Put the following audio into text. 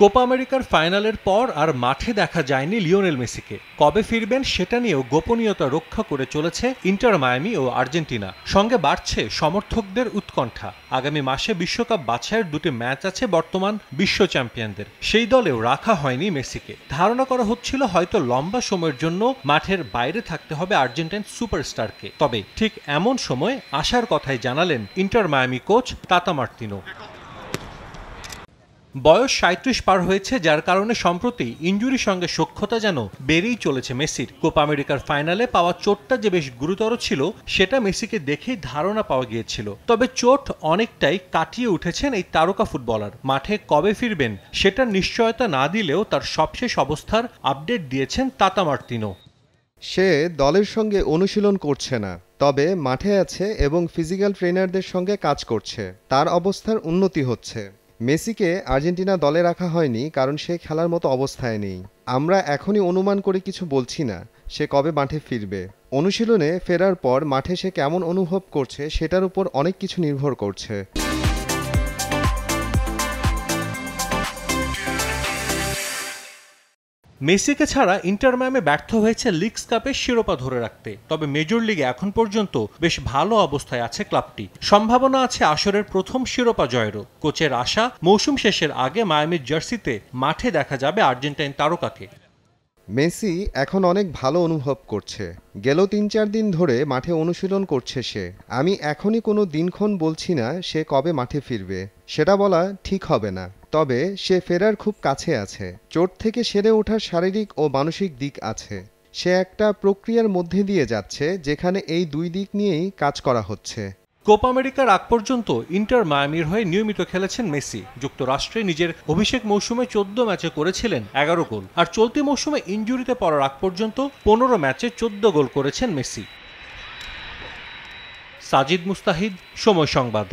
Copa আমেরিকার ফাইনালের পর আর মাঠে দেখা যায়নি লিওনেল মেসিকে। কবে ফিরবেন সেটা নিয়েও গোপনীয়তা রক্ষা করে চলেছে ইন্টার মায়ামি ও আর্জেন্টিনা। সঙ্গে বাড়ছে সমর্থকদের উৎকণ্ঠা। আগামী মাসে বিশ্বকাপ বাছাইয়ের দুটি ম্যাচ আছে বর্তমান বিশ্ব চ্যাম্পিয়নদের, সেই দলেও রাখা হয়নি মেসিকে। ধারণা করা হচ্ছিল হয়তো লম্বা সময়ের জন্য মাঠের বাইরে থাকতে হবে আর্জেন্টাইন সুপারস্টারকে। তবে ঠিক এমন সময় আসার কথাই জানালেন ইন্টার মায়ামি কোচ তাতা মার্তিনো। বয়স ৩৭ পার হয়েছে, যার কারণে সম্প্রতি ইনজুরির সঙ্গে সখ্যতা যেন বেড়েই চলেছে মেসির। কোপা আমেরিকার ফাইনালে পাওয়া চোটটা যে বেশ গুরুতর ছিল সেটা মেসিকে দেখেই ধারণা পাওয়া গিয়েছিল। তবে চোট অনেকটাই কাটিয়ে উঠেছেন এই তারকা ফুটবলার। মাঠে কবে ফিরবেন সেটার নিশ্চয়তা না দিলেও তার সবশেষ অবস্থার আপডেট দিয়েছেন তাতা মার্তিনো। সে দলের সঙ্গে অনুশীলন করছে না, তবে মাঠে আছে এবং ফিজিক্যাল ট্রেনারদের সঙ্গে কাজ করছে। তার অবস্থার উন্নতি হচ্ছে। মেসিকে আর্জেন্টিনা দলে রাখা হয়নি কারণ সে খেলার মতো অবস্থায় নেই। আমরা এখনই অনুমান করে কিছু বলছি না সে কবে মাঠে ফিরবে। অনুশীলনে ফেরার পর মাঠে সে কেমন অনুভব করছে সেটার উপর অনেক কিছু নির্ভর করছে। মেসিকে ছাড়া ইন্টার মায়ামি ব্যর্থ হয়েছে লিগস কাপের শিরোপা ধরে রাখতে। তবে মেজর লিগে এখন পর্যন্ত বেশ ভালো অবস্থায় আছে ক্লাবটি। সম্ভাবনা আছে আসরের প্রথম শিরোপা জয়েরও। কোচের আশা, মৌসুম শেষের আগে মায়ামির জার্সিতে মাঠে দেখা যাবে আর্জেন্টাইন তারকাকে। মেসি এখন অনেক ভালো অনুভব করছে। গেল ৩-৪ দিন ধরে মাঠে অনুশীলন করছে সে। আমি এখনই কোনো দিনক্ষণ বলছি না সে কবে মাঠে ফিরবে, সেটা বলা ঠিক হবে না। তবে সে ফেরার খুব কাছে আছে। চোট থেকে সেরে ওঠার শারীরিক ও মানসিক দিক আছে। সে একটা প্রক্রিয়ার মধ্যে দিয়ে যাচ্ছে যেখানে এই দুই দিক নিয়েই কাজ করা হচ্ছে। কোপা আমেরিকার আগ পর্যন্ত ইন্টার মায়ামির হয়ে নিয়মিত খেলেছেন মেসি। যুক্তরাষ্ট্রে নিজের অভিষেক মৌসুমে ১৪ ম্যাচে করেছিলেন ১১ গোল, আর চলতি মৌসুমে ইনজুরিতে পড়ার আগ পর্যন্ত ১৫ ম্যাচে ১৪ গোল করেছেন মেসি। সাজিদ মুস্তাহিদ, সময় সংবাদ।